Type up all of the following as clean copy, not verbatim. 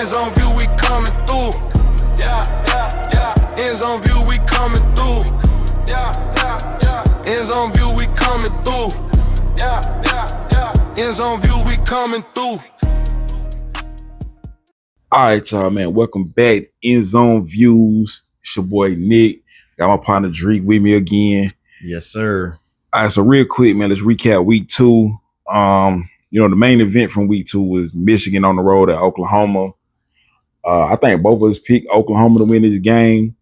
Endzone View, we coming through. Endzone View, we coming through. Endzone View, we coming through. Endzone View, we coming through. All right, y'all, man. Welcome back. Endzone Views. It's your boy Nick. Got my partner Drake with me again. Yes, sir. All right, so real quick, man, let's recap week 2. The main event from week 2 was Michigan on the road at Oklahoma. I think both of us picked Oklahoma to win this game.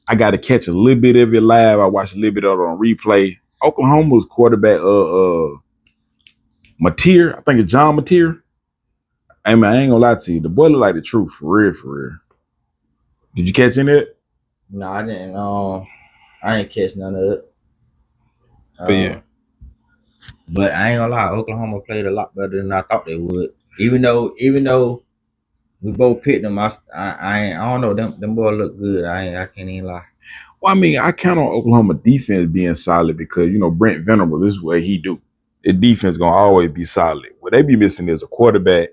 I got to catch a little bit of it live. I watched a little bit of it on replay. Oklahoma's quarterback, Mateer. I think it's John Mateer. Hey, man, I ain't gonna lie to you. The boy look like the truth, for real, for real. Did you catch any of it? No, I didn't. I ain't catch none of it. But yeah. But I ain't gonna lie, Oklahoma played a lot better than I thought they would. Even though we both picked them, I don't know. Them boys look good. I can't even lie. Well, I mean, I count on Oklahoma defense being solid because, Brent Venables, this is what he do. The defense going to always be solid. What they be missing is a quarterback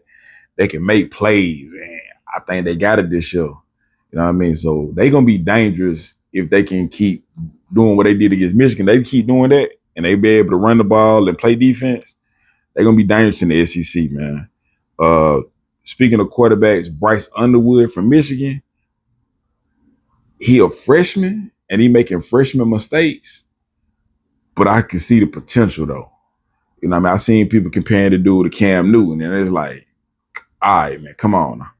that can make plays, and I think they got it this year. You know what I mean? So they going to be dangerous if they can keep doing what they did against Michigan. They keep doing that, and they be able to run the ball and play defense. They're going to be dangerous in the SEC, man. Speaking of quarterbacks, Bryce Underwood from Michigan, he a freshman, and he making freshman mistakes, but I can see the potential, though. You know what I mean? I seen people comparing the dude to Cam Newton, and it's like, all right, man, come on now.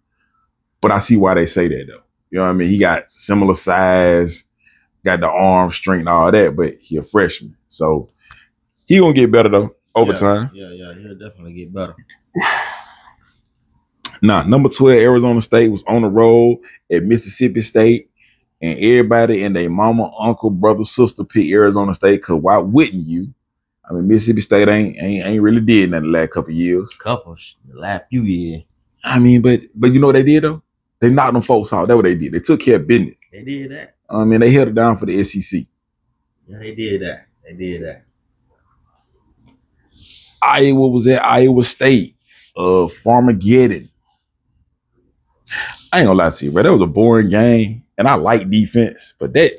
But I see why they say that, though. You know what I mean? He got similar size, got the arm strength, all that, but he a freshman. So he gonna get better, though, over time. Yeah, he'll definitely get better. Now, number 12, Arizona State was on the road at Mississippi State, and everybody and their mama, uncle, brother, sister picked Arizona State, because why wouldn't you? I mean, Mississippi State ain't really did nothing the last couple of years. The last few years. I mean, but you know what they did, though? They knocked them folks out. That's what they did. They took care of business. They did that. I mean, they held it down for the SEC. Yeah, they did that. Iowa was at Iowa State. Farmageddon. I ain't gonna lie to you, bro. That was a boring game. And I like defense, but that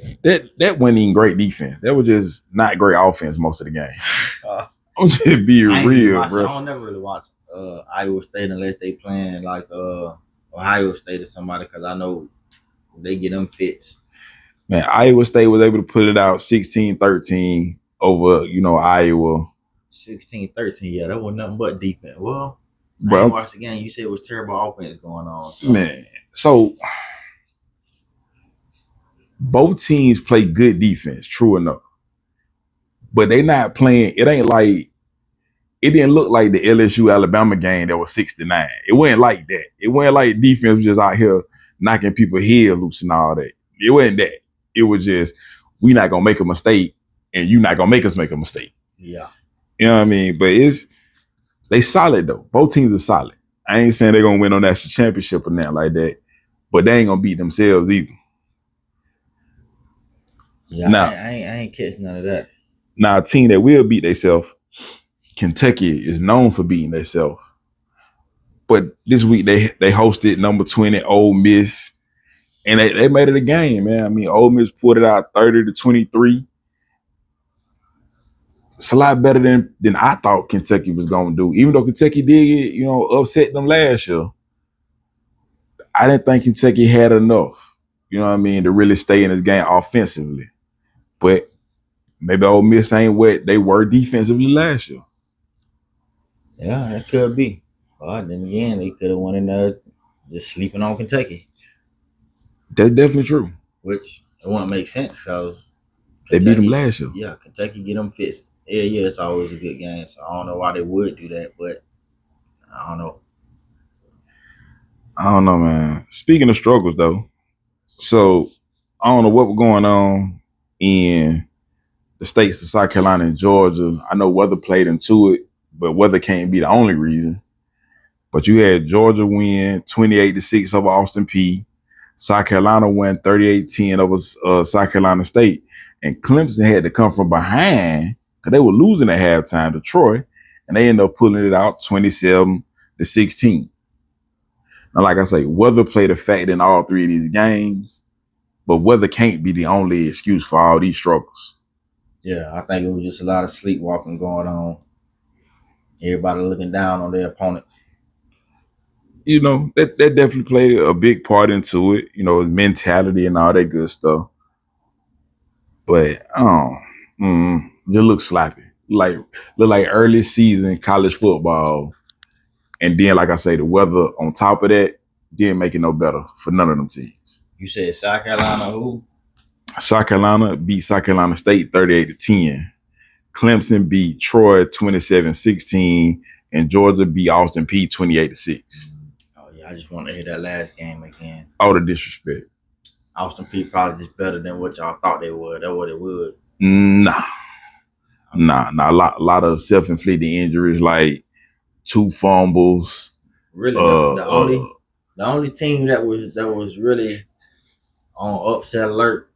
wasn't even great defense. That was just not great offense most of the game. I'm just being real, bro. I don't never really watch Iowa State unless they playing like Ohio State or somebody, because I know they get them fits. Man, Iowa State was able to put it out 16-13 over, Iowa. 16-13, yeah, that was nothing but defense. Well, bro, I didn't watch the game. You said it was terrible offense going on. So. Man, so both teams play good defense, true enough. But they not playing, it didn't look like the LSU Alabama game that was 69. It wasn't like that. It wasn't like defense was just out here knocking people head loose and all that. It wasn't that. It was just, we not gonna make a mistake and you not gonna make us make a mistake. Yeah. You know what I mean? But they solid though. Both teams are solid. I ain't saying they're gonna win on national championship or nothing like that, but they ain't gonna beat themselves either. Yeah, now, I ain't catch none of that. Now, a team that will beat themselves, Kentucky, is known for beating themselves. But this week they hosted number 20 Ole Miss, and they made it a game, man. I mean, Ole Miss pulled it out 30-23. It's a lot better than I thought Kentucky was gonna do. Even though Kentucky did, upset them last year, I didn't think Kentucky had enough, to really stay in this game offensively. But maybe Ole Miss ain't what they were defensively last year. Yeah, that could be. But then again, they could have won in there just sleeping on Kentucky. That's definitely true. Which it wouldn't make sense because they beat them last year. Yeah, Kentucky get them fits. Yeah, it's always a good game. So I don't know why they would do that, but I don't know. I don't know, man. Speaking of struggles, though, so I don't know what was going on in the states of South Carolina and Georgia. I know weather played into it, but weather can't be the only reason. But you had Georgia win 28-6 over Austin Peay. South Carolina won 38-10 over South Carolina State. And Clemson had to come from behind because they were losing at halftime to Troy, and they ended up pulling it out 27-16. Now, like I say, weather played a factor in all three of these games, but weather can't be the only excuse for all these struggles. Yeah, I think it was just a lot of sleepwalking going on. Everybody looking down on their opponents. You know, that definitely played a big part into it, you know, mentality and all that good stuff. But just look sloppy. Look like early season college football. And then, like I say, the weather on top of that didn't make it no better for none of them teams. You said South Carolina who? South Carolina beat South Carolina State 38-10. Clemson beat Troy 27-16. And Georgia beat Austin Peay 28-6. Oh, yeah, I just want to hear that last game again. All the disrespect. Austin Peay probably just better than what y'all thought they would. That's what it would. Nah. A lot of self-inflicted injuries, like 2 fumbles. Really, the only team that was really on upset alert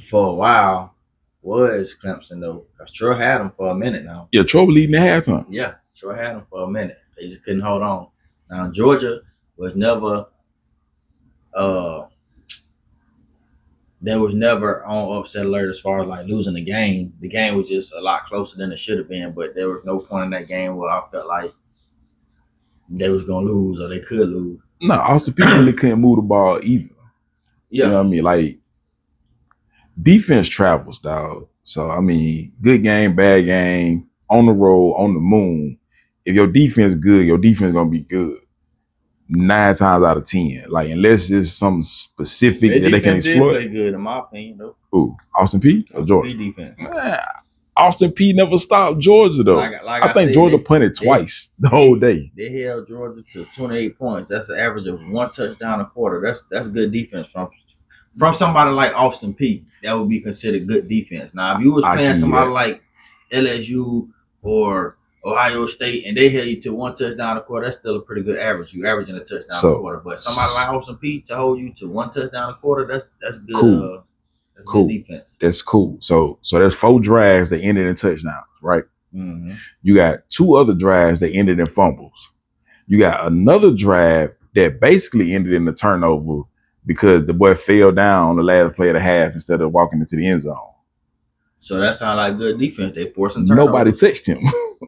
for a while was Clemson, though. Because Troy had them for a minute now. Yeah, Troy leading the halftime. Yeah, Troy had them for a minute. They just couldn't hold on. Now, Georgia was never on upset alert as far as like losing the game. The game was just a lot closer than it should have been, but there was no point in that game where I felt like they was gonna lose or they could lose. No, Austin Peay really couldn't move the ball either. Yeah. You know what I mean? Like, defense travels, dog. So, I mean, good game, bad game, on the road, on the moon. If your defense good, your defense gonna be good 9 times out of 10. Like, unless it's something specific that they can exploit. Play good, in my opinion, though. Who? Austin Peay or Georgia? Defense. Austin Peay never stopped Georgia, though. I think Georgia punted twice the whole day. They held Georgia to 28 points. That's an average of 1 touchdown a quarter. That's good defense from somebody like Austin Peay. That would be considered good defense. Now, if you was playing somebody like LSU or Ohio State and they held you to 1 touchdown a quarter, that's still a pretty good average. You averaging a touchdown a quarter. But somebody like Austin Peay to hold you to 1 touchdown a quarter, that's good. Cool. That's good defense. That's cool. So there's 4 drives that ended in touchdowns, right? Mm-hmm. You got 2 other drives that ended in fumbles. You got another drive that basically ended in a turnover because the boy fell down on the last play of the half instead of walking into the end zone. So that sounds like good defense. They forcing turnovers. Nobody touched him.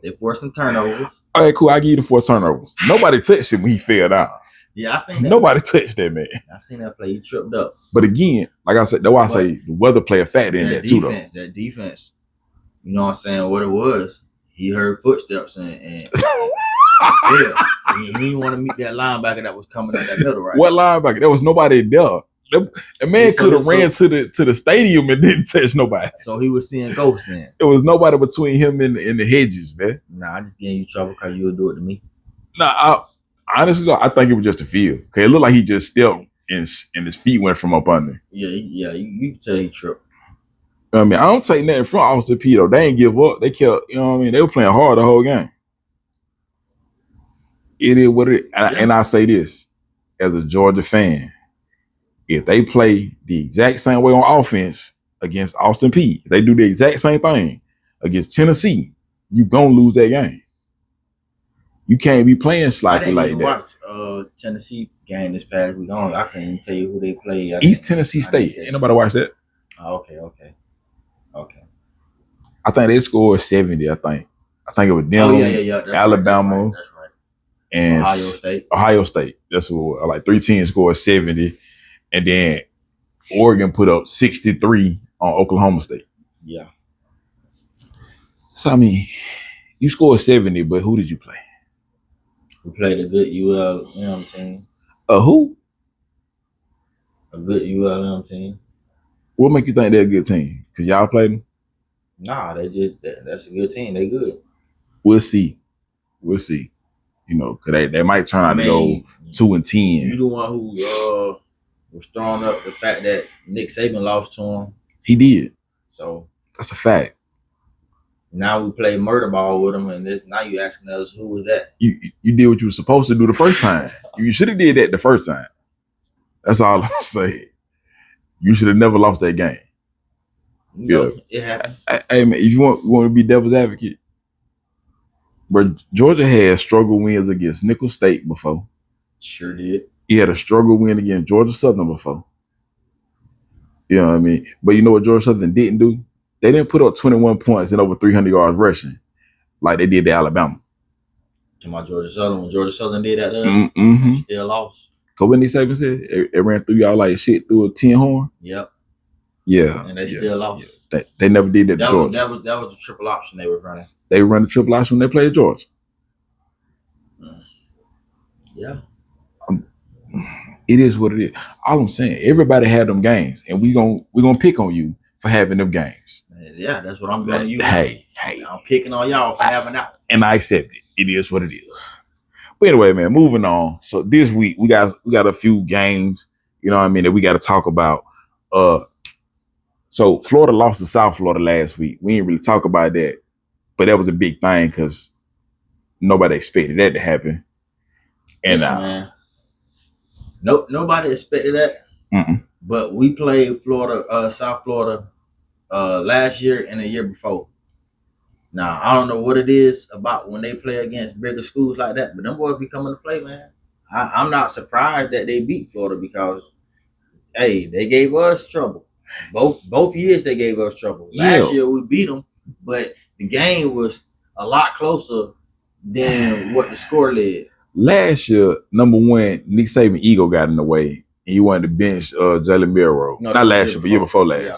They forcing turnovers. All right, cool. I give you the 4 turnovers. Nobody touched him when he fell down. Yeah, I seen that. Nobody touched that man. I seen that play. He tripped up. But again, like I said, that's why I say the weather play a factor in that too, though. That defense, you know what I'm saying? What it was, he heard footsteps and yeah, he didn't want to meet that linebacker that was coming out that middle, right? What linebacker? There was nobody there. The man could have ran to the stadium and didn't touch nobody. So he was seeing ghosts then. There was nobody between him and the hedges, man. Nah, I just gave you trouble because you would do it to me. Nah, honestly, though, I think it was just a feel. Okay, it looked like he just stepped and his feet went from up under. Yeah, you can tell he tripped. I mean, I don't take nothing from Austin Peay, though. They ain't give up. They kept, you know what I mean? They were playing hard the whole game. It is what it is. And I say this, as a Georgia fan, if they play the exact same way on offense against Austin Peay, if they do the exact same thing against Tennessee, you gonna lose that game. You can't be playing sloppy like that. I watched Tennessee game this past week. I can't even tell you who they played. East Tennessee State. Ain't nobody watch that. Oh, okay. I think they scored 70. I think it was them, Alabama, right. That's right. And Ohio State. That's what like 3 teams scored 70, and then Oregon put up 63 on Oklahoma State. Yeah. So I mean, you scored 70, but who did you play? We played a good ULM team. Who? A good ULM team. What make you think they're a good team? Because y'all played them? Nah, that's a good team. They good. We'll see. You know, because they might turn out to go 2-10. You the one who was throwing up the fact that Nick Saban lost to him. He did. So that's a fact. Now we play murder ball with him, and now you asking us who was that? You did what you were supposed to do the first time. You should have did that the first time. That's all I'm saying. You should have never lost that game. No, it happens. Hey man, if you want to be devil's advocate, but Georgia had struggle wins against Nickel State before. Sure did. He had a struggle win against Georgia Southern before. You know what I mean? But you know what Georgia Southern didn't do? They didn't put up 21 points and over 300 yards rushing like they did to Alabama. To my Georgia Southern, when Georgia Southern did that to us, they still lost. Because Whitney Saban said it ran through y'all like shit through a 10 horn. Yep. Yeah. And they still lost. Yeah. They never did that to Georgia. That was the triple option they were running. They run the triple option when they played Georgia. Yeah. It is what it is. All I'm saying, everybody had them games, and we gonna pick on you for having them games. Yeah, that's what I'm doing. You. Hey, I'm picking on y'all for having out. And I accept it. It is what it is. But anyway, man, moving on. So this week we got a few games, you know what I mean, that we got to talk about. So Florida lost to South Florida last week. We didn't really talk about that, but that was a big thing because nobody expected that to happen. And listen, man, nobody expected that. But we played South Florida, last year and the year before. Now, I don't know what it is about when they play against bigger schools like that, but them boys be coming to play, man. I'm not surprised that they beat Florida because, hey, they gave us trouble. Both years they gave us trouble. Last year we beat them, but the game was a lot closer than what the score led. Last year, number one, Nick Saban ego got in the way, and he wanted to bench Jalen Milroe. No, not last year, but year before last. Yeah.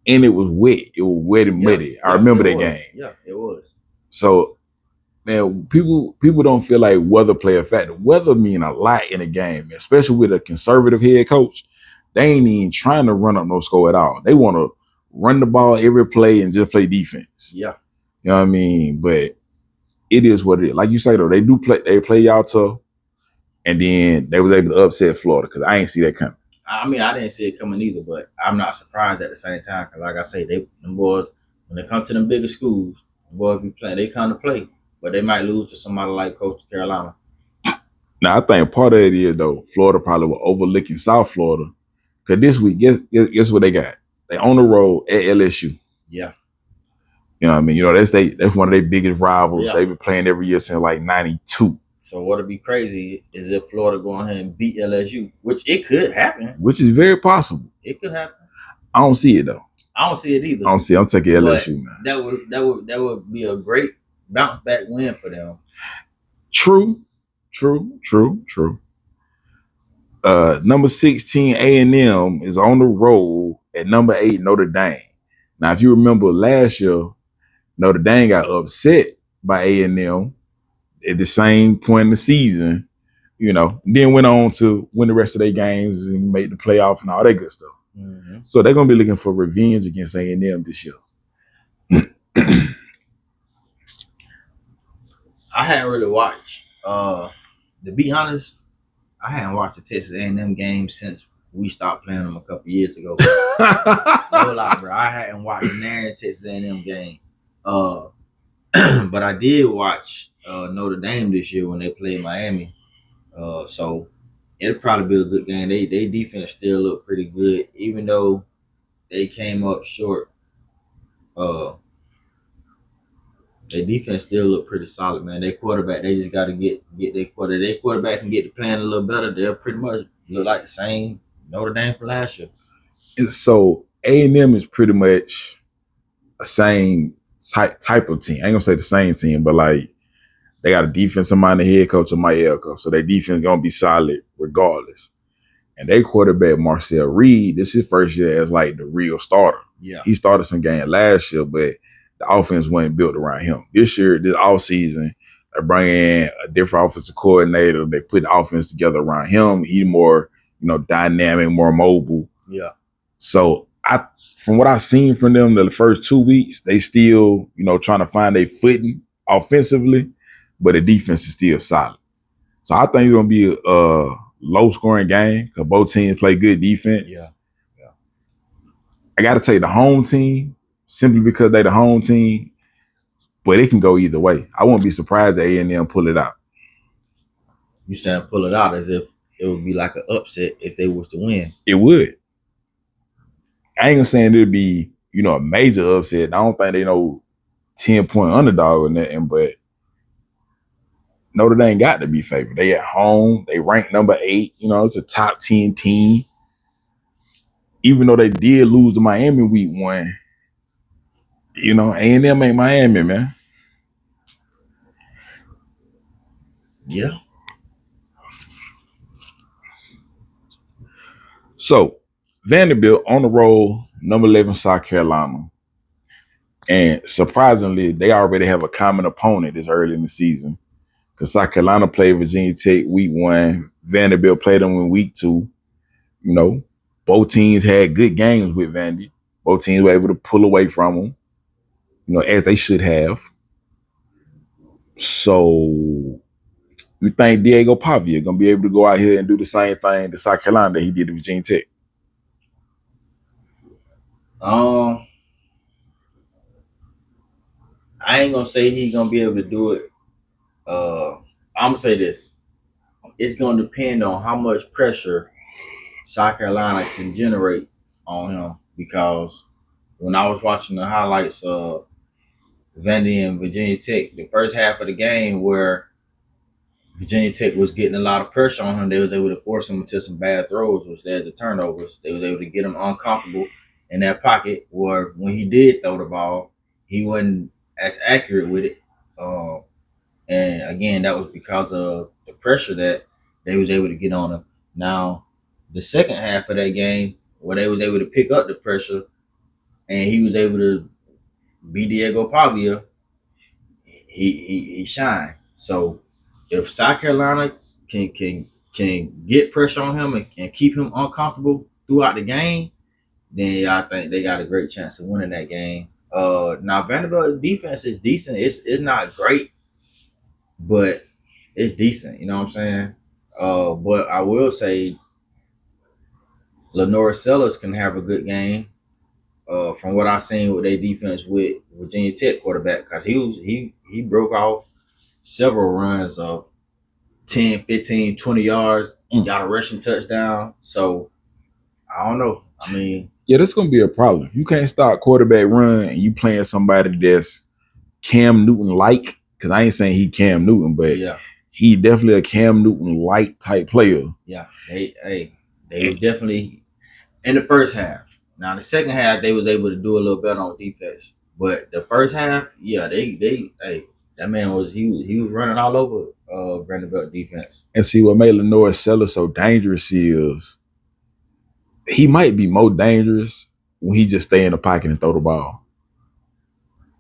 And it was wet. It was wet and muddy. I remember that game. Yeah, it was. So, man, people don't feel like weather play a factor. Weather mean a lot in a game, especially with a conservative head coach. They ain't even trying to run up no score at all. They want to run the ball every play and just play defense. Yeah. You know what I mean? But it is what it is. Like you say, though, they play y'all tough, and then they was able to upset Florida because I ain't see that coming. I mean, I didn't see it coming either, but I'm not surprised at the same time because, like I say, them boys, when they come to them bigger schools, the boys be playing. They come to play, but they might lose to somebody like Coastal Carolina. Now, I think part of it is, though, Florida probably were overlooking South Florida because this week, guess what they got? They on the road at LSU. Yeah. You know what I mean? You know, that's one of their biggest rivals. Yeah. They've been playing every year since like 92. So what'll be crazy is if Florida go ahead and beat LSU, which it could happen. Which is very possible. It could happen. I don't see it though. I don't see it either. I don't see it. I'm taking LSU, man. That would be a great bounce back win for them. True. Number 16 A&M is on the road at number 8 Notre Dame. Now, if you remember last year, Notre Dame got upset by A&M at the same point in the season, you know, then went on to win the rest of their games and make the playoff and all that good stuff. Mm-hmm. So they're going to be looking for revenge against A&M this year. I hadn't really watched, to be honest, I hadn't watched the Texas A&M game since we stopped playing them a couple years ago. No lie, bro. I hadn't watched an Texas A&M game. But I did watch Notre Dame this year when they played Miami. So it'll probably be a good game. They defense still look pretty good, even though they came up short. Their defense still look pretty solid, man. Their quarterback, they just got to get their quarterback and get the plan a little better. They'll pretty much look like the same Notre Dame from last year. And so A&M is pretty much the same type of team. I ain't gonna say the same team, but like they got a defensive minded head coach and Mike Elko, so their defense gonna be solid regardless. And their quarterback Marcel Reed, this is his first year as like the real starter. Yeah, he started some game last year, but the offense wasn't built around him. This year, this offseason, they bring in a different offensive coordinator. They put the offense together around him. He's more, dynamic, more mobile. Yeah. So from what I've seen from them the first 2 weeks, they still, trying to find their footing offensively, but the defense is still solid. So I think it's going to be a low-scoring game because both teams play good defense. Yeah. I got to take the home team simply because they're the home team, but it can go either way. I wouldn't be surprised if A&M pull it out. You saying pull it out as if it would be like an upset if they was to win? It would. I ain't gonna say it'd be, a major upset. I don't think they know 10-point underdog or nothing, but Notre Dame got to be favored. They at home. They ranked number 8. You know, it's a top 10 team. Even though they did lose to Miami week 1, you know, A&M ain't Miami, man. Yeah. So Vanderbilt on the road, number 11 South Carolina. And surprisingly, they already have a common opponent this early in the season. Because South Carolina played Virginia Tech week 1. Vanderbilt played them in week 2. You know, both teams had good games with Vandy. Both teams were able to pull away from them, you know, as they should have. So you think Diego Pavia going to be able to go out here and do the same thing to South Carolina that he did to Virginia Tech? I ain't gonna say he's gonna be able to do it. I'm gonna say this. It's gonna depend on how much pressure South Carolina can generate on him, because when I was watching the highlights of Vandy and Virginia Tech, the first half of the game where Virginia Tech was getting a lot of pressure on him, they was able to force him into some bad throws, which led to turnovers. They was able to get him uncomfortable in that pocket, where when he did throw the ball, he wasn't as accurate with it. And again, that was because of the pressure that they was able to get on him. Now, the second half of that game, where they was able to pick up the pressure, and he was able to be Diego Pavia, he shined. So if South Carolina can get pressure on him and keep him uncomfortable throughout the game, then I think they got a great chance of winning that game. Now Vanderbilt defense is decent. It's not great, but it's decent. You know what I'm saying? But I will say Lenore Sellers can have a good game. From what I seen with their defense with Virginia Tech quarterback, because he broke off several runs of 10, 15, 20 yards, got a rushing touchdown. So I don't know. I mean, yeah, that's gonna be a problem. You can't start quarterback run and you playing somebody that's Cam Newton like, because I ain't saying he Cam Newton, but yeah, he definitely a Cam Newton like type player. Yeah, they was definitely in the first half. Now the second half they was able to do a little better on defense, but the first half, yeah, that man was he was running all over Vanderbilt defense. And see what made Lenore Sellers so dangerous is he might be more dangerous when he just stay in the pocket and throw the ball.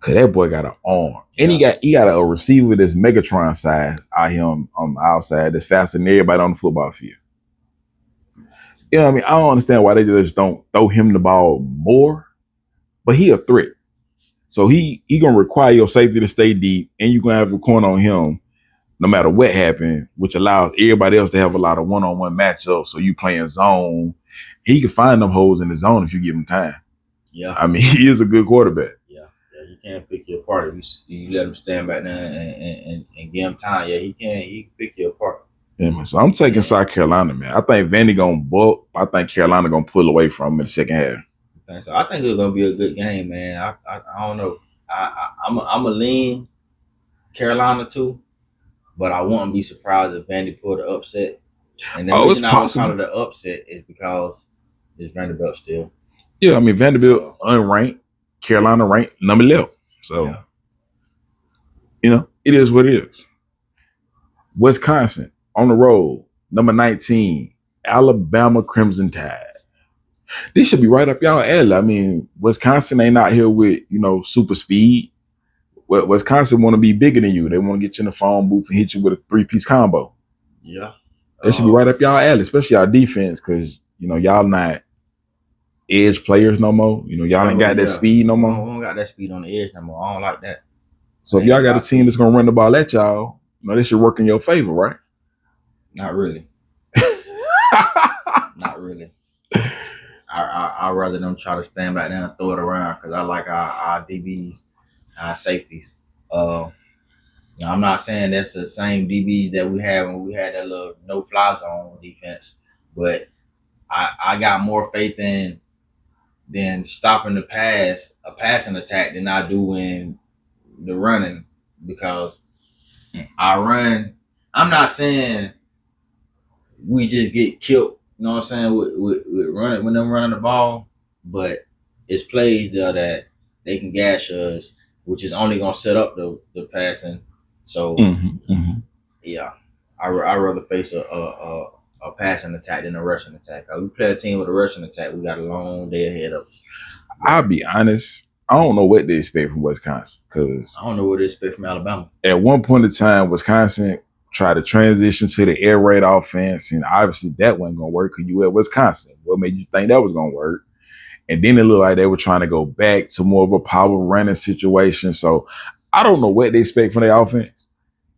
Cause that boy got an arm, and he got a receiver that's Megatron size out here on the outside that's faster than everybody on the football field. You know what I mean? I don't understand why they just don't throw him the ball more, but he a threat. So he gonna require your safety to stay deep, and you're gonna have a corner on him no matter what happened, which allows everybody else to have a lot of one-on-one matchups. So you playing zone. He can find them holes in the zone if you give him time. Yeah. I mean, he is a good quarterback. Yeah, you can't pick you apart if you let him stand back there and give him time. Yeah, he can pick you apart. Yeah, man. So I'm taking South Carolina, man. I think Vandy gonna bulk. I think Carolina gonna pull away from him in the second half. So I think it's gonna be a good game, man. I don't know. I'm a lean Carolina too, but I wouldn't be surprised if Vandy pulled the upset. And the reason I was call it an upset is because it's Vanderbilt still. Yeah, I mean Vanderbilt unranked, Carolina ranked number 11. So you know, it is what it is. Wisconsin on the road, number 19, Alabama Crimson Tide. This should be right up y'all alley. I mean, Wisconsin ain't out here with, you know, super speed. Wisconsin want to be bigger than you. They want to get you in the phone booth and hit you with a 3-piece combo. Yeah. That should be right up y'all alley, especially y'all defense, because, you know, y'all not edge players no more. You know, y'all ain't got that speed no more. We don't got that speed on the edge no more. I don't like that. So if y'all got a team that's going to run the ball at y'all, you know, this should work in your favor, right? Not really. Not really. I'd rather them try to stand back there and throw it around, because I like our DBs, our safeties. I'm not saying that's the same DBs that we had when we had that little no-fly zone defense, but I got more faith in stopping the pass, a passing attack, than I do in the running, because I run I'm not saying we just get killed. You know what I'm saying? With running when them running the ball, but it's plays there that they can gash us, which is only gonna set up the passing. So yeah, I rather face a passing attack than a rushing attack. We play a team with a rushing attack, we got a long day ahead of us. I'll be honest. I don't know what they expect from Wisconsin because I don't know what they expect from Alabama. At one point in time, Wisconsin tried to transition to the air raid offense, and obviously that wasn't going to work because you at Wisconsin. What made you think that was going to work? And then it looked like they were trying to go back to more of a power running situation. So I don't know what they expect from their offense.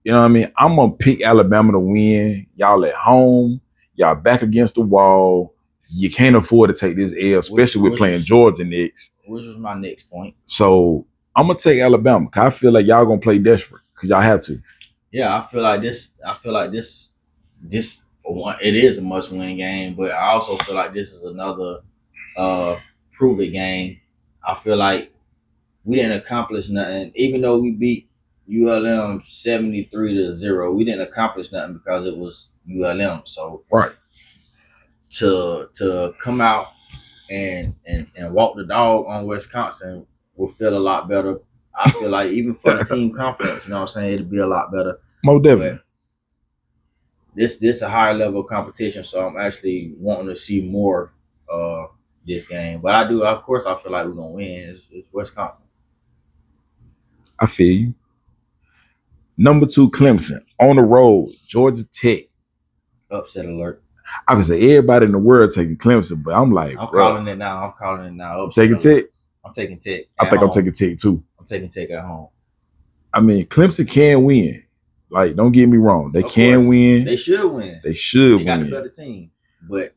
You know what I mean? I'm going to pick Alabama to win. Y'all at home. Y'all back against the wall. You can't afford to take this L, especially with playing Georgia next. Which was my next point. So I'm going to take Alabama because I feel like y'all going to play desperate because y'all have to. Yeah, I feel like this for one, it is a must-win game, but I also feel like this is another prove it game. I feel like we didn't accomplish nothing, even though we beat ULM 73-0. We didn't accomplish nothing because it was ULM. So right to come out and walk the dog on Wisconsin will feel a lot better. I feel like even for the team confidence, you know what I'm saying, it'd be a lot better. Most definitely. But this a higher level competition, so I'm actually wanting to see more this game. But I do, of course, I feel like we're gonna win. It's Wisconsin. I feel you. Number 2, Clemson on the road, Georgia Tech. Upset alert. I would say everybody in the world taking Clemson, but I'm like, I'm calling it now. Upset taking alert. Tech. I'm taking Tech. I think I'm taking Tech too. I'm taking Tech at home. I mean, Clemson can win. Like, don't get me wrong. They can win. They should win. They should win. They got the better team. But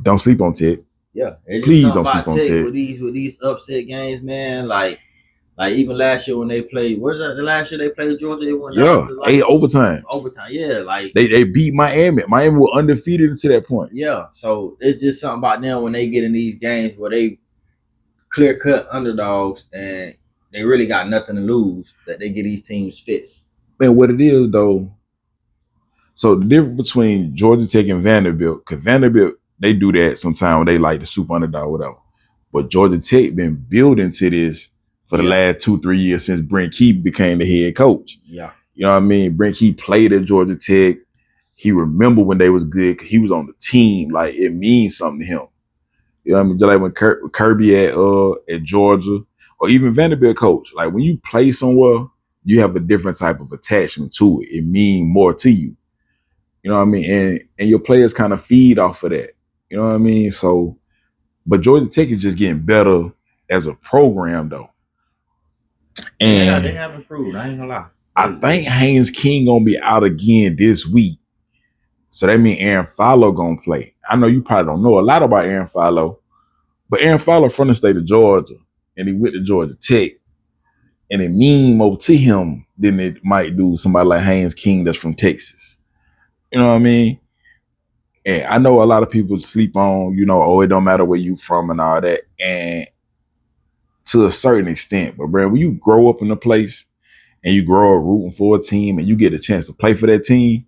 don't sleep on Tech. Yeah. Please don't sleep on Tech. With these upset games, man. Like even last year when they played, where's that? The last year they played Georgia, it went down to like 8 overtime. Overtime, yeah. Like they beat Miami. Miami were undefeated to that point. Yeah. So it's just something about them when they get in these games where they clear cut underdogs and they really got nothing to lose, that they get these teams fits. Man, what it is though. So the difference between Georgia Tech and Vanderbilt, because Vanderbilt, they do that sometimes when they like the super underdog, whatever. But Georgia Tech been building to this for the last 2-3 years since Brent Key became the head coach. Yeah. You know what I mean? Brent Key played at Georgia Tech. He remember when they was good because he was on the team. Like, it means something to him. You know what I mean? Just like when Kirby at Georgia, or even Vanderbilt coach. Like, when you play somewhere, you have a different type of attachment to it. It means more to you. You know what I mean? And your players kind of feed off of that. You know what I mean? So, but Georgia Tech is just getting better as a program, though. And yeah, they have improved. I ain't gonna lie. I think Haynes King gonna be out again this week. So that means Aaron Follow gonna play. I know you probably don't know a lot about Aaron Follow, but Aaron Follow from the state of Georgia, and he went to Georgia Tech. And it mean more to him than it might do somebody like Haynes King that's from Texas. You know what I mean? And I know a lot of people sleep on, it don't matter where you from and all that. And to a certain extent, but bro, when you grow up in a place and you grow up rooting for a team and you get a chance to play for that team,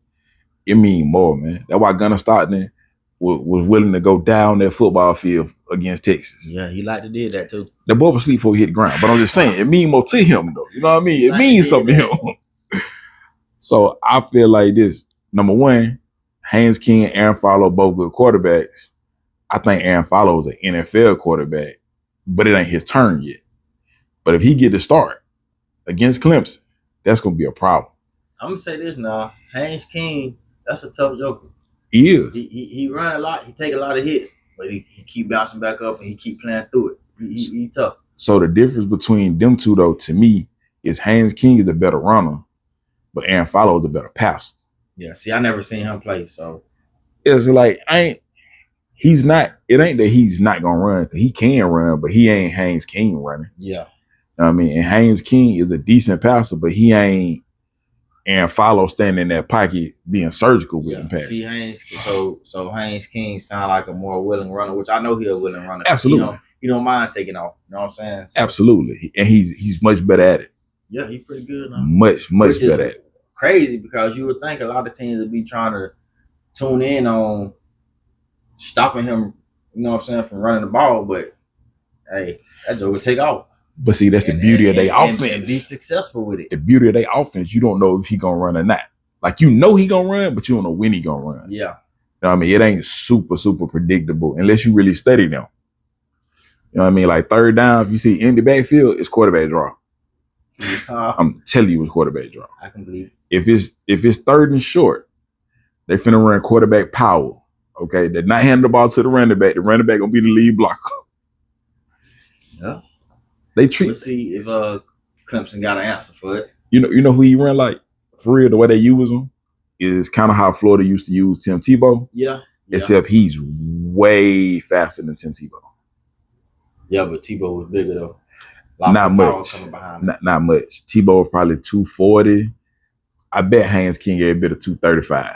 it mean more, man. That's why Gunnar Stockton was willing to go down that football field against Texas. Yeah, he liked to do that too. The boy was asleep before he hit the ground, but I'm just saying, it mean more to him though. You know what I mean? It means something to him. So I feel like this. Number one, Haynes King and Aaron Follow both good quarterbacks. I think Aaron Follow is an NFL quarterback, but it ain't his turn yet. But if he get to start against Clemson, that's going to be a problem. I'm going to say this now. Haynes King, that's a tough joker. He is. He run a lot. He take a lot of hits, but he keep bouncing back up and he keep playing through it. He tough. So the difference between them two, though, to me, is Haynes King is the better runner, but Aaron Follow is the better passer. Yeah, see, I never seen him play, so it's like it ain't that he's not gonna run, because he can run, but he ain't Haynes King running. Yeah. You know what I mean? And Haynes King is a decent passer, but he ain't Aaron Follow standing in that pocket being surgical with him passing. See, so Haynes King sound like a more willing runner, which I know he's a willing runner. Absolutely. He don't mind taking off. You know what I'm saying? So, absolutely. And he's much better at it. Yeah, he's pretty good now. Much better at it. crazy because you would think a lot of teams would be trying to tune in on stopping him, you know what I'm saying, from running the ball. But hey, that joke would take off. But see, that's the beauty of their offense. And be successful with it. The beauty of their offense, you don't know if he gonna run or not. Like, you know he gonna run, but you don't know when he gonna run. Yeah. You know what I mean? It ain't super predictable unless you really study them. You know what I mean? Like, third down, if you see empty backfield, it's quarterback draw. I'm telling you, it's quarterback draw. I can believe it. If it's third and short, they finna run quarterback power. Okay, they're not handing the ball to the running back. The running back gonna be the lead blocker. Yeah. They treat. We'll see if Clemson got an answer for it. You know who he run like? For real, the way they use him is kind of how Florida used to use Tim Tebow. Yeah. Except he's way faster than Tim Tebow. Yeah, but Tebow was bigger though. Not much. Not much. Tebow was probably 240. I bet Haynes King every bit of 235.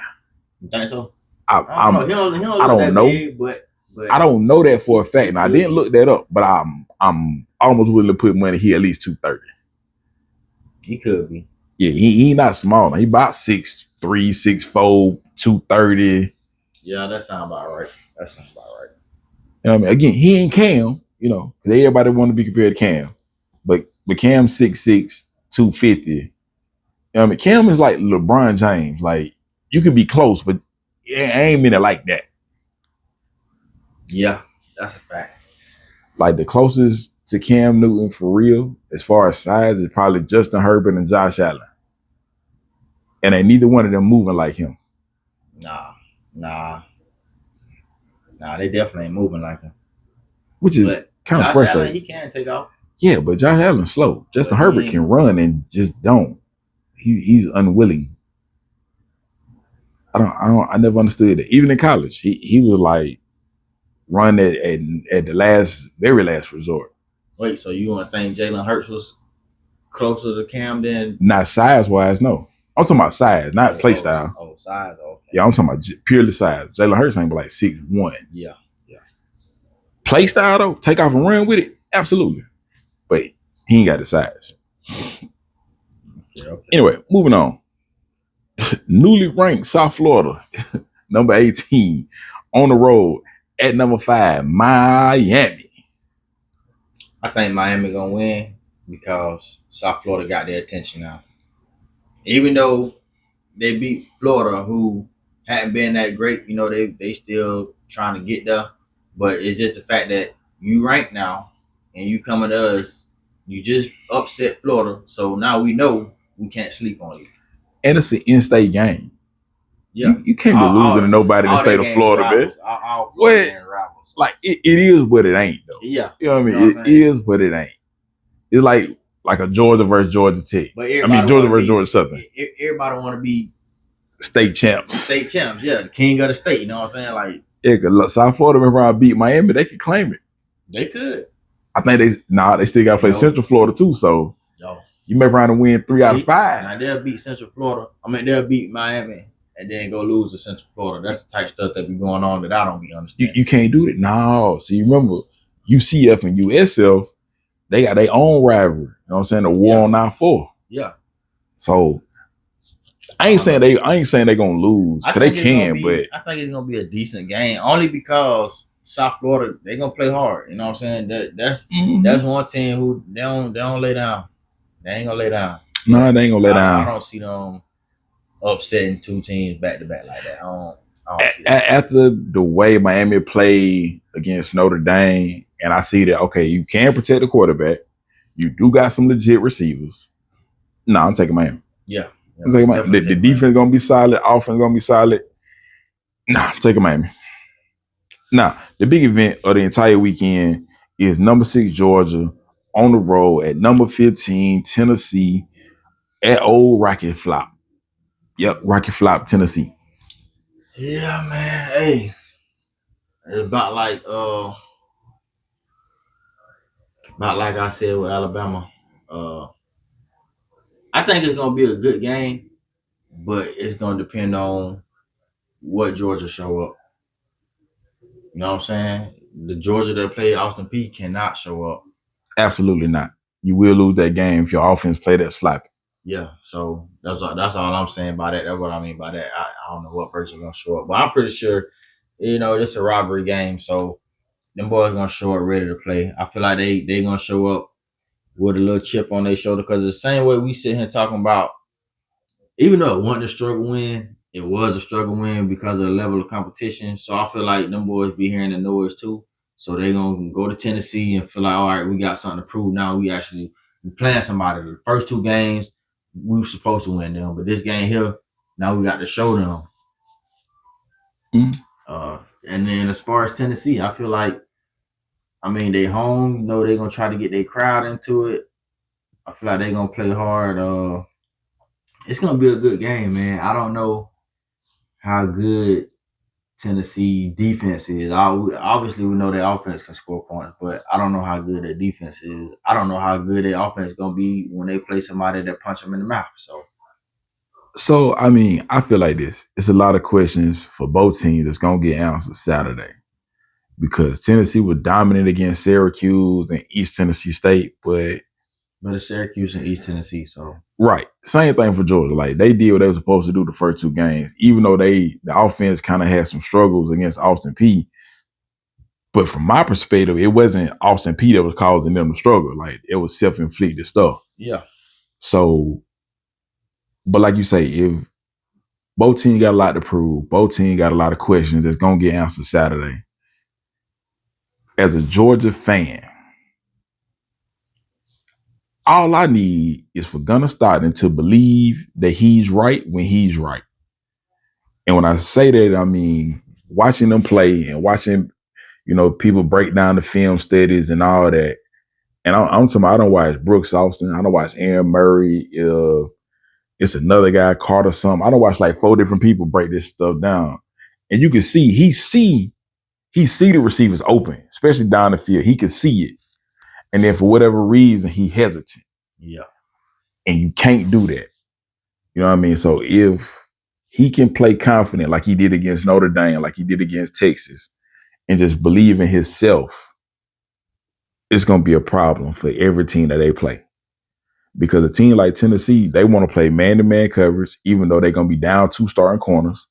You think so? I don't know. Big, but I don't know that for a fact. Now, I didn't look that up, but I'm almost willing to put money he at least 230. He could be. Yeah, he not small. He about 6'3", 6'4", 230. Yeah, that sounds about right. You know what I mean? Again, he ain't Cam, you know, because everybody want to be compared to Cam. But Cam 6'6", 250. You know what I mean? Cam is like LeBron James. Like, you could be close, but it ain't mean it like that. Yeah, that's a fact. Like, the closest to Cam Newton for real, as far as size, is probably Justin Herbert and Josh Allen. And ain't neither one of them moving like him. Nah, they definitely ain't moving like him. Which is kind of frustrating. Allen, he can take off. Yeah, but Josh Allen's slow. Justin Herbert can run and just don't. He's unwilling. I never understood it. Even in college, he was like run at the very last resort. Wait, so you want to think Jalen Hurts was closer to Cam than? Not size wise, no. I'm talking about size, not play style. Oh, size. Okay. Yeah, I'm talking about purely size. Jalen Hurts ain't but like 6'1". Yeah. Play style though, take off and run with it, absolutely. But he ain't got the size. Okay. Anyway, moving on. Newly ranked South Florida, number 18, on the road at number 5, Miami. I think Miami gonna win because South Florida got their attention now. Even though they beat Florida, who hadn't been that great, you know, they still trying to get there. But it's just the fact that you rank now and you coming to us, you just upset Florida. So now we know we can't sleep on you. And it's an in-state game. Yeah. You can't be losing to nobody in the state of Florida, man. All Florida rivals. Like, it is what it ain't, though. Yeah. You know what I mean? It is what it ain't. It's like a Georgia versus Georgia Tech. Georgia versus Georgia Southern. Everybody want to be state champs. Yeah. The king of the state, you know what I'm saying? Like, yeah, because South Florida, remember I beat Miami, they could claim it. They could. I think they still got to play Central Florida too, so you may around and win 3 out of 5. Now they'll beat Central Florida. They'll beat Miami and then go lose to Central Florida. That's the type of stuff that be going on that I don't be understanding. You can't do it. No. See, remember, UCF and USF, they got their own rivalry. You know what I'm saying? The war on I-4. Yeah. So I ain't saying they're gonna lose because they can, but I think it's gonna be a decent game only because South Florida, they're gonna play hard. You know what I'm saying? That's one team who they don't lay down. They ain't gonna lay down. No, they ain't gonna lay down. I don't see them upsetting 2 teams back to back like that. I don't see that. After the way Miami played against Notre Dame, and I see that, okay, you can protect the quarterback. You do got some legit receivers. No, I'm taking Miami. Yeah. I'm taking Miami. The defense gonna be solid. Offense gonna be solid. Nah, I'm taking Miami. Now, the big event of the entire weekend is number 6 Georgia on the road at number 15 Tennessee at old Rocky Flop. Yep, Rocky Flop, Tennessee. Yeah, man. Hey, it's about like I said with Alabama. I think it's gonna be a good game, but it's gonna depend on what Georgia show up. You know what I'm saying? The Georgia that played Austin Peay cannot show up. Absolutely not. You will lose that game if your offense play that sloppy. Yeah, so that's all I'm saying by that. That's what I mean by that. I don't know what person gonna show up, but I'm pretty sure, this is a rivalry game, so them boys gonna show up ready to play. I feel like they gonna show up with a little chip on their shoulder because the same way we sit here talking about, even though it wasn't a struggle win, it was a struggle win because of the level of competition. So I feel like them boys be hearing the noise too. So they gonna go to Tennessee and feel like, all right, we got something to prove now. We playing somebody. The first two games we were supposed to win them, but this game here, now we got to show them. And then as far as Tennessee, I feel like, they home. They gonna try to get their crowd into it. I feel like they gonna play hard. It's gonna be a good game, man. I don't know how good Tennessee defense is. Obviously, we know their offense can score points, but I don't know how good their defense is. I don't know how good their offense is gonna be when they play somebody that punch them in the mouth. So I feel like this. It's a lot of questions for both teams that's gonna get answered Saturday because Tennessee was dominant against Syracuse and East Tennessee State, but it's Syracuse and East Tennessee, so right. Same thing for Georgia. Like they did what they were supposed to do the first two games, even though the offense kind of had some struggles against Austin Peay. But from my perspective, it wasn't Austin Peay that was causing them to struggle. Like it was self-inflicted stuff. Yeah. So, but like you say, if both teams got a lot to prove, both teams got a lot of questions that's gonna get answered Saturday. As a Georgia fan, all I need is for Gunnar Stockton to believe that he's right when he's right. And when I say that, I mean watching them play and watching, people break down the film studies and all that. And I'm talking about, I don't watch Brooks Austin. I don't watch Aaron Murray. It's another guy, Carter something. I don't watch like 4 different people break this stuff down. And you can see, he see the receivers open, especially down the field. He can see it. And then for whatever reason, he hesitant. Yeah. And you can't do that. You know what I mean? So if he can play confident like he did against Notre Dame, like he did against Texas, and just believe in himself, it's going to be a problem for every team that they play. Because a team like Tennessee, they want to play man-to-man coverage, even though they're going to be down 2 starting corners.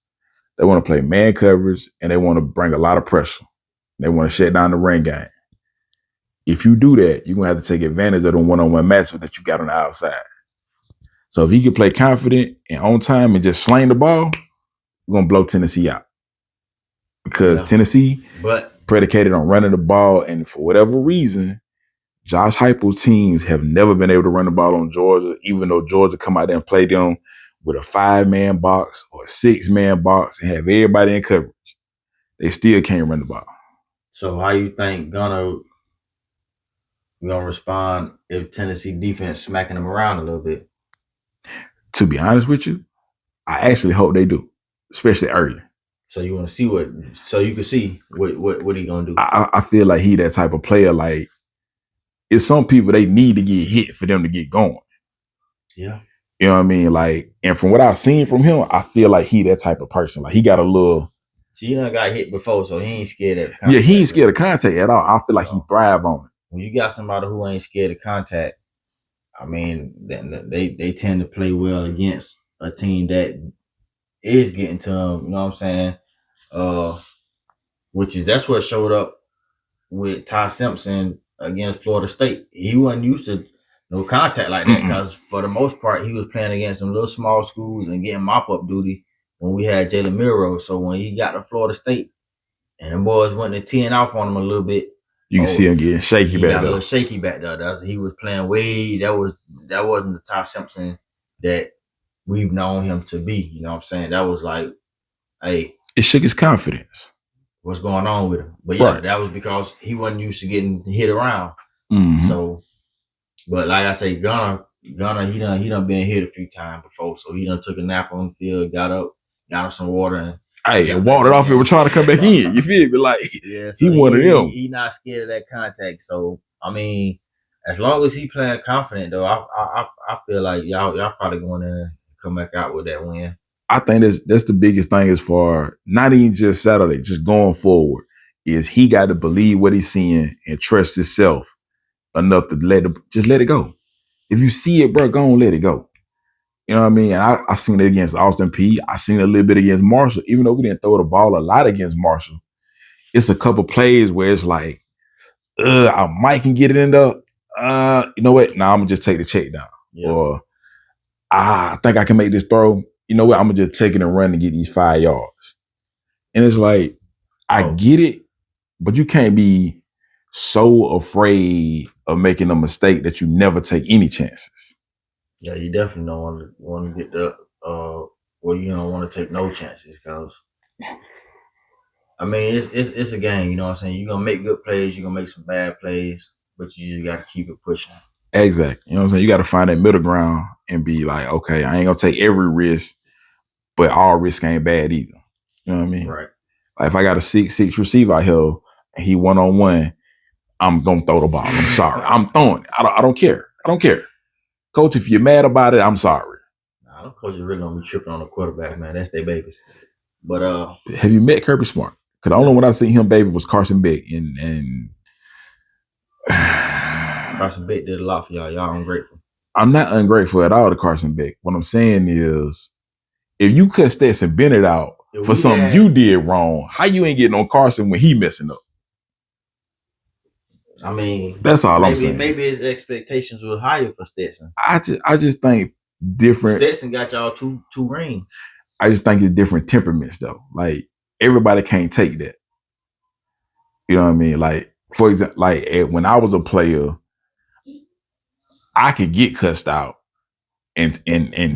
They want to play man coverage, and they want to bring a lot of pressure. They want to shut down the run game. If you do that, you're going to have to take advantage of the one-on-one matchup that you got on the outside. So if he can play confident and on time and just sling the ball, we're going to blow Tennessee out. Because Tennessee predicated on running the ball, and for whatever reason, Josh Heupel's teams have never been able to run the ball on Georgia, even though Georgia come out there and play them with a 5-man box or a 6-man box and have everybody in coverage. They still can't run the ball. So how you think Gunnar gonna respond if Tennessee defense smacking them around a little bit? To be honest with you, I actually hope they do, especially early. So you want to see so you can see what he gonna do. I feel like he that type of player. Like, it's some people they need to get hit for them to get going. Yeah. You know what I mean? Like, and from what I've seen from him, I feel like he that type of person. Like he got a little. So he done got hit before, so he ain't scared of contact. Yeah, he ain't scared of contact at all. I feel like he thrive on it. When you got somebody who ain't scared of contact, then they tend to play well against a team that is getting to them. You know what I'm saying? That's what showed up with Ty Simpson against Florida State. He wasn't used to no contact like that because for the most part he was playing against some little small schools and getting mop-up duty when we had Jalen Milroe. So when he got to Florida State and them boys went to teeing off on him a little bit, you can see him getting shaky back there. He got a little shaky back there. He was playing way. That wasn't the Ty Simpson that we've known him to be. You know what I'm saying? That was like, hey, it shook his confidence. What's going on with him? But yeah, that was because he wasn't used to getting hit around. Mm-hmm. So, but like I say, Gunnar, he done been hit a few times before. So he done took a nap on the field, got up, got him some water, and walked it off and was trying to come back in. You feel me? Like, so he one of them. He not scared of that contact. So as long as he playing confident though, I feel like y'all probably going to come back out with that win. I think that's the biggest thing as far not even just Saturday, just going forward, is he got to believe what he's seeing and trust himself enough to let it go. If you see it, bro, go on, let it go. You know what I mean? And I seen it against Austin P. I seen it a little bit against Marshall. Even though we didn't throw the ball a lot against Marshall, it's a couple plays where it's like, I might can get it in the, you know what? Nah, I'm gonna just take the check down. Yeah. Or I think I can make this throw. You know what? I'm gonna just take it and run and get these 5 yards. And it's like, I get it, but you can't be so afraid of making a mistake that you never take any chances. Yeah, you definitely don't want to get the well, you don't want to take no chances because I mean it's a game, you know what I'm saying? You're gonna make good plays, you're gonna make some bad plays, but you just gotta keep it pushing. Exactly. You know what I'm saying? You gotta find that middle ground and be like, okay, I ain't gonna take every risk, but all risk ain't bad either. You know what I mean? Right. Like if I got a 6'6" receiver out here and he 1-on-1, I'm gonna throw the ball. I'm sorry. I'm throwing it. I don't care. I don't care. Coach, if you're mad about it, I'm sorry. Nah, them coaches really don't be tripping on the quarterback, man. That's their babies. But have you met Kirby Smart? Because the only one I seen him baby was Carson Beck, and Carson Beck did a lot for y'all. Y'all ungrateful. I'm not ungrateful at all to Carson Beck. What I'm saying is, if you cut Stetson Bennett out for something you did wrong, how you ain't getting on Carson when he messing up? I mean, that's all I'm saying. Maybe his expectations were higher for Stetson. I just think different. Stetson got y'all two rings. I just think it's different temperaments though. Like everybody can't take that. You know what I mean? Like for example, like when I was a player, I could get cussed out and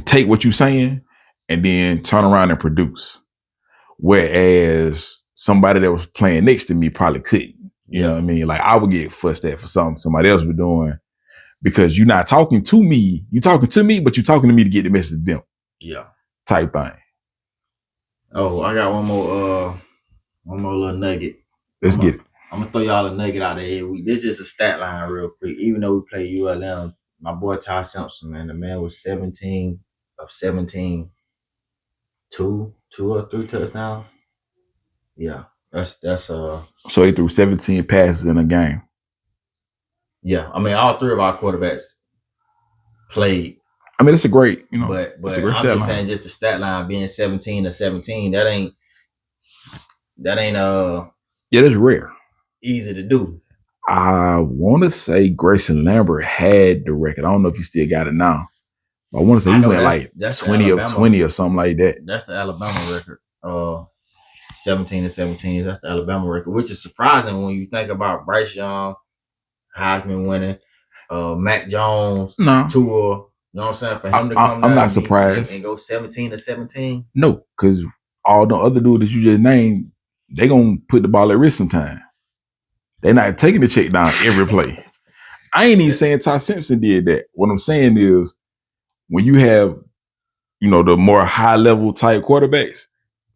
take what you're saying and then turn around and produce. Whereas somebody that was playing next to me probably couldn't. You know what I mean? Like I would get fussed at for something somebody else was doing because you're not talking to me. You're talking to me, but you're talking to me to get the message to them. Yeah. Type thing. Oh, I got one more little nugget. Let's get it. I'm gonna throw y'all a nugget out of here. This is a stat line real quick. Even though we play ULM, my boy Ty Simpson, man, the man was 17 of 17, two or three touchdowns. Yeah. That's So he threw 17 passes in a game. Yeah, I mean all three of our quarterbacks played. I mean it's a great, you know, but I'm just saying just the stat line being 17 to 17, that ain't yeah, that's rare. Easy to do. I want to say Grayson Lambert had the record. I don't know if he still got it now. But I want to say he went like 20 of 20 or something like that. That's the Alabama record. 17 to 17. That's the Alabama record, which is surprising when you think about Bryce Young, Heisman winning, Mac Jones, Tua. You know what I'm saying? For him to come I'm not surprised and go 17 to 17. No, because all the other dudes that you just named, they gonna put the ball at risk sometime. They're not taking the check down every play. I ain't even saying Ty Simpson did that. What I'm saying is when you have, you know, the more high level type quarterbacks,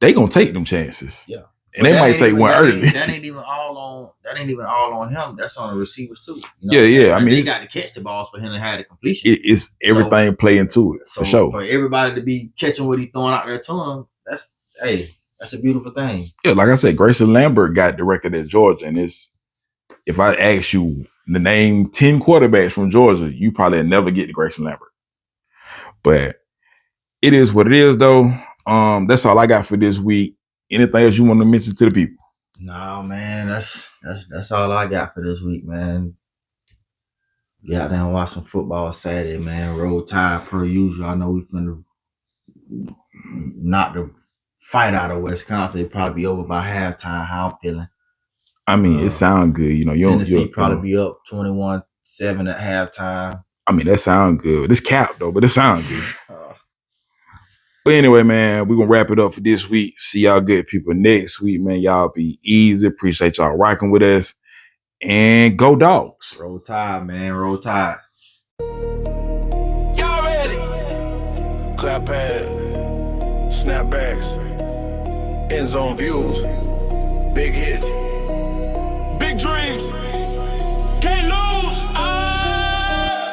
they gonna take them chances. Yeah. And they might take one early. That ain't even all on him. That's on the receivers too. You know yeah. I mean, they got to catch the balls for him to have the completion. It's everything playing to it for sure. For everybody to be catching what he's throwing out there to him, that's a beautiful thing. Yeah, like I said, Grayson Lambert got the record at Georgia, and if I ask you to name 10 quarterbacks from Georgia, you probably never get to Grayson Lambert. But it is what it is, though. That's all I got for this week. Anything else you want to mention to the people? No, man, that's all I got for this week, man. Get out there and watch some football Saturday, man. Roll Tide per usual. I know we finna knock the fight out of Wisconsin. It'll probably be over by halftime. How I'm feeling. I mean, it sounds good. You know, Tennessee probably be up 21-7 at halftime. I mean, that sounds good. It's capped though, but it sounds good. But anyway, man, we're going to wrap it up for this week. See y'all good people next week, man. Y'all be easy. Appreciate y'all rocking with us. And go Dogs. Roll Tide, man. Roll Tide. Y'all ready? Clap pad. Snapbacks. Endzone Views. Big hits. Big dreams. Can't lose.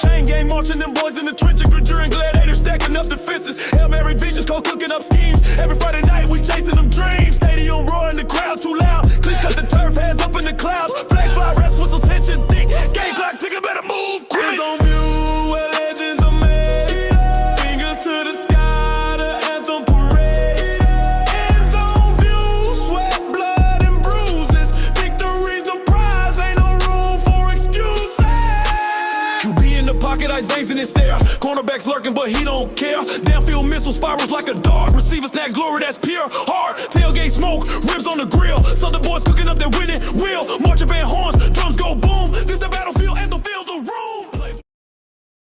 Chain gang marching them boys in the trenches. Gradure gladiators stacking up defenses. Hail Mary visions, go cooking up schemes. Every Friday night we chasing them dreams. Stadium roaring, the crowd too loud. Clicks cut the turf, hands up in the clouds. Flags fly, rest whistle, tension thick. Game clock ticking, better move quick. Endzone View, where legends are made. Fingers to the his veins in his stare. Cornerbacks lurking, but he don't care. Downfield missile spirals like a dart. Receiver snacks glory, that's pure heart. Tailgate smoke, ribs on the grill. Southern boys cooking up their wheels.